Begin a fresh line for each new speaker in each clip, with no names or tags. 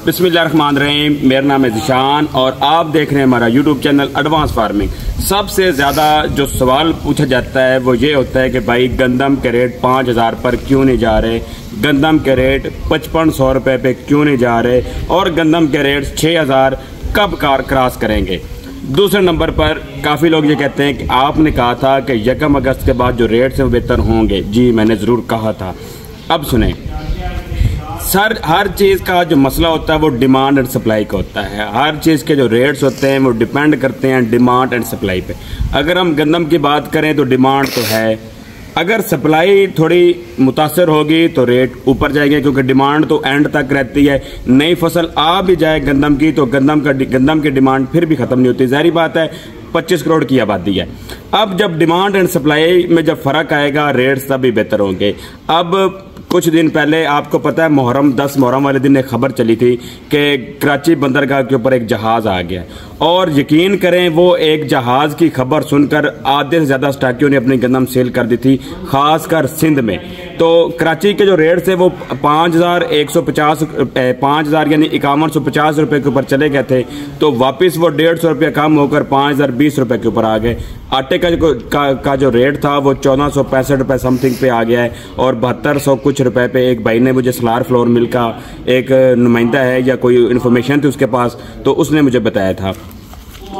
बिस्मिल्लाहिर्रहमानिर्रहीम। मेरा नाम है ज़िशान और आप देख रहे हैं हमारा यूट्यूब चैनल एडवांस फार्मिंग। सबसे ज़्यादा जो सवाल पूछा जाता है वो ये होता है कि भाई गंदम के रेट 5000 पर क्यों नहीं जा रहे, गंदम के रेट 5500 रुपये पे क्यों नहीं जा रहे और गंदम के रेट 6000 कब क्रॉस करेंगे। दूसरे नंबर पर काफ़ी लोग ये कहते हैं कि आपने कहा था कि 1 अगस्त के बाद जो रेट्स हैं वो बेहतर होंगे। जी मैंने ज़रूर कहा था। अब सुने सर, हर चीज़ का जो मसला होता है वो डिमांड एंड सप्लाई का होता है। हर चीज़ के जो रेट्स होते हैं वो डिपेंड करते हैं डिमांड एंड सप्लाई पे। अगर हम गंदम की बात करें तो डिमांड तो है, अगर सप्लाई थोड़ी मुतासर होगी तो रेट ऊपर जाएंगे क्योंकि डिमांड तो एंड तक रहती है। नई फसल आ भी जाए गंदम की तो गंदम की डिमांड फिर भी ख़त्म नहीं होती। ज़ाहिर बात है 25 करोड़ की आबादी है। अब जब डिमांड एंड सप्लाई में जब फ़र्क आएगा रेट्स तभी बेहतर होंगे। अब कुछ दिन पहले आपको पता है मुहर्रम 10 मुहर्रम वाले दिन एक खबर चली थी कि कराची बंदरगाह के ऊपर एक जहाज़ आ गया और यकीन करें वो एक जहाज़ की खबर सुनकर आधे से ज़्यादा स्टाकियों ने अपनी गंदम सेल कर दी थी, ख़ासकर सिंध में। तो कराची के जो रेट थे वो 5000 यानी 5150 रुपये के ऊपर चले गए थे, तो वापस वो 150 रुपये कम होकर 5020 रुपये के ऊपर आ गए। आटे का जो रेट था वो 1465 रुपये समथिंग पे आ गया है और 7200 कुछ रुपए पे एक भाई ने मुझे सलार फ्लोर मिल का एक नुमाइंदा है या कोई इन्फॉर्मेशन थी उसके पास, तो उसने मुझे बताया था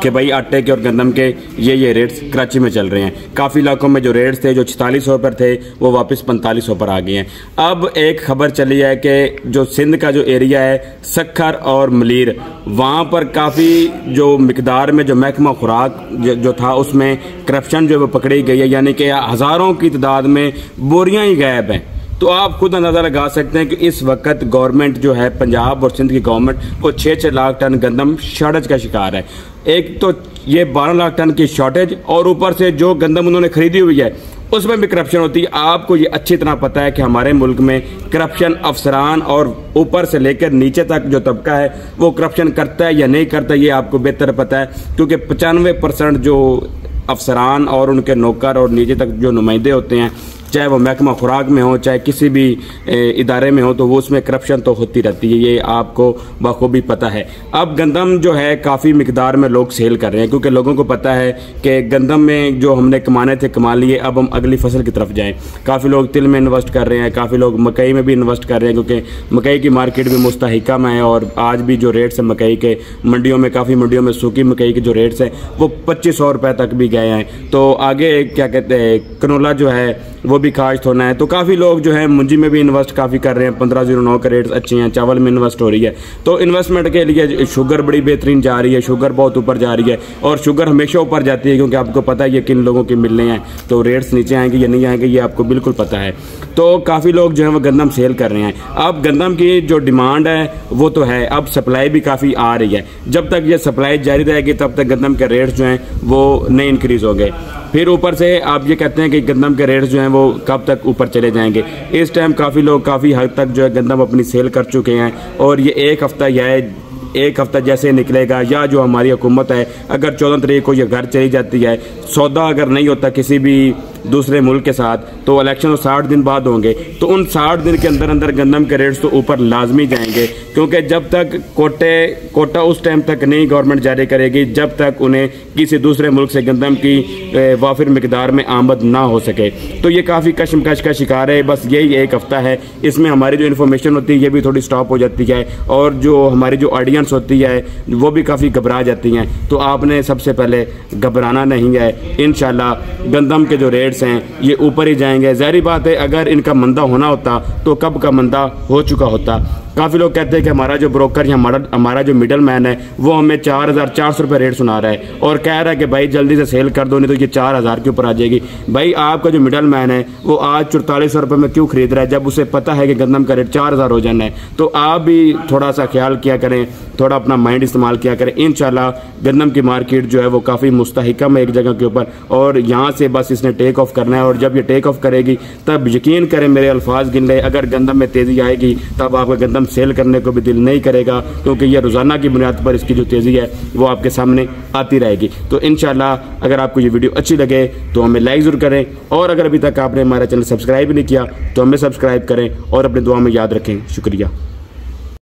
कि भाई आटे के और गंदम के ये रेट्स कराची में चल रहे हैं। काफ़ी इलाकों में जो रेट्स थे जो 4600 पर थे वो वापस 4500 पर आ गए हैं। अब एक खबर चली है कि जो सिंध का जो एरिया है सक्खर और मलीर, वहाँ पर काफ़ी जो मिकदार में जो महकमा खुराक जो था उसमें करप्शन जो है वो पकड़ी गई है, यानी कि हज़ारों की तादाद में बोरियाँ ही गायब हैं। तो आप खुद अंदाज़ा लगा सकते हैं कि इस वक्त गवर्नमेंट जो है पंजाब और सिंध की गवर्नमेंट वो 6-6 लाख टन गंदम शॉर्टेज का शिकार है। एक तो ये 12 लाख टन की शॉर्टेज और ऊपर से जो गंदम उन्होंने खरीदी हुई है उसमें भी करप्शन होती है। आपको ये अच्छी तरह पता है कि हमारे मुल्क में करप्शन अफसरान और ऊपर से लेकर नीचे तक जो तबका है वो करप्शन करता है या नहीं करता, ये आपको बेहतर पता है क्योंकि 95% जो अफसरान और उनके नौकर और नीचे तक जो नुमाइंदे होते हैं, चाहे वो महकमा खुराक में हो चाहे किसी भी इदारे में हो, तो वो उसमें करप्शन तो होती रहती है, ये आपको बखूबी पता है। अब गंदम जो है काफ़ी मिकदार में लोग सेल कर रहे हैं क्योंकि लोगों को पता है कि गंदम में जो हमने कमाने थे कमा लिए, अब हम अगली फसल की तरफ जाएं। काफ़ी लोग तिल में इन्वेस्ट कर रहे हैं, काफ़ी लोग मकई में भी इन्वेस्ट कर रहे हैं क्योंकि मकई की मार्केट भी मुस्तहिकम है और आज भी जो रेट्स हैं मकई के मंडियों में, काफ़ी मंडियों में सूखी मकई के जो रेट्स हैं वो 2500 रुपये तक भी गए हैं। तो आगे क्या कहते हैं कनोला जो है वो भी काश्त होना है, तो काफ़ी लोग जो है मुंजी में भी इन्वेस्ट काफ़ी कर रहे हैं। 1509 के रेट्स अच्छे हैं, चावल में इन्वेस्ट हो रही है। तो इन्वेस्टमेंट के लिए शुगर बड़ी बेहतरीन जा रही है, शुगर बहुत ऊपर जा रही है और शुगर हमेशा ऊपर जाती है क्योंकि आपको पता है ये किन लोगों की मिलने हैं, तो रेट्स नीचे आएंगे या नहीं आएंगे ये आपको बिल्कुल पता है। तो काफ़ी लोग जो है वो गंदम सेल कर रहे हैं। अब गंदम की जो डिमांड है वो तो है, अब सप्लाई भी काफ़ी आ रही है। जब तक ये सप्लाई जारी रहेगी तब तक गंदम के रेट्स जो हैं वो नहीं इंक्रीज़ होंगे। फिर ऊपर से आप ये कहते हैं कि गंदम के रेट्स जो हैं वो कब तक ऊपर चले जाएंगे। इस टाइम काफ़ी लोग काफ़ी हद तक जो है गंदम अपनी सेल कर चुके हैं और ये एक हफ्ता जैसे निकलेगा या जो हमारी हुकूमत है अगर 14 तारीख को ये घर चली जाती है, सौदा अगर नहीं होता किसी भी दूसरे मुल्क के साथ, तो इलेक्शन 60 दिन बाद होंगे, तो उन 60 दिन के अंदर अंदर गंदम के रेट्स तो ऊपर लाजमी जाएंगे क्योंकि जब तक कोटा उस टाइम तक नहीं गवर्नमेंट जारी करेगी जब तक उन्हें किसी दूसरे मुल्क से गंदम की वाफिर मिकदार में आमद ना हो सके। तो ये काफ़ी कशमकश का शिकार है। बस यही एक हफ़्ता है, इसमें हमारी जो इन्फॉर्मेशन होती है ये भी थोड़ी स्टॉप हो जाती है और जो हमारी जो ऑडियंस होती है वो भी काफ़ी घबरा जाती हैं। तो आपने सबसे पहले घबराना नहीं है। इंशाल्लाह गंदम के जो रेट्स हैं ये ऊपर ही जाएंगे। ज़ाहिर बात है अगर इनका मंदा होना होता तो कब का मंदा हो चुका होता। काफ़ी लोग कहते हैं कि हमारा जो ब्रोकर या हमारा जो मिडल मैन है वो हमें 4400 रुपये रेट सुना रहा है और कह रहा है कि भाई जल्दी से सेल कर दो नहीं तो ये 4000 के ऊपर आ जाएगी। भाई आपका जो मिडल मैन है वो आज 4400 रुपये में क्यों खरीद रहा है जब उसे पता है कि गंदम का रेट 4000 हो जाना है। तो आप भी थोड़ा सा ख्याल किया करें, थोड़ा अपना माइंड इस्तेमाल किया करें। इंशाल्लाह गंदम की मार्केट जो है वो काफ़ी मुस्तहिकम है एक जगह के ऊपर और यहाँ से बस इसने टेक ऑफ करना है और जब ये टेक ऑफ करेगी तब यकीन करें मेरे अल्फाज गिन ले, अगर गंदम में तेज़ी आएगी तब आपका गंदम सेल करने को भी दिल नहीं करेगा क्योंकि ये रोज़ाना की बुनियाद पर इसकी जो तेज़ी है वो आपके सामने आती रहेगी। तो इंशाल्लाह अगर आपको ये वीडियो अच्छी लगे तो हमें लाइक ज़रूर करें और अगर अभी तक आपने हमारा चैनल सब्सक्राइब नहीं किया तो हमें सब्सक्राइब करें और अपनी दुआ में याद रखें। शुक्रिया।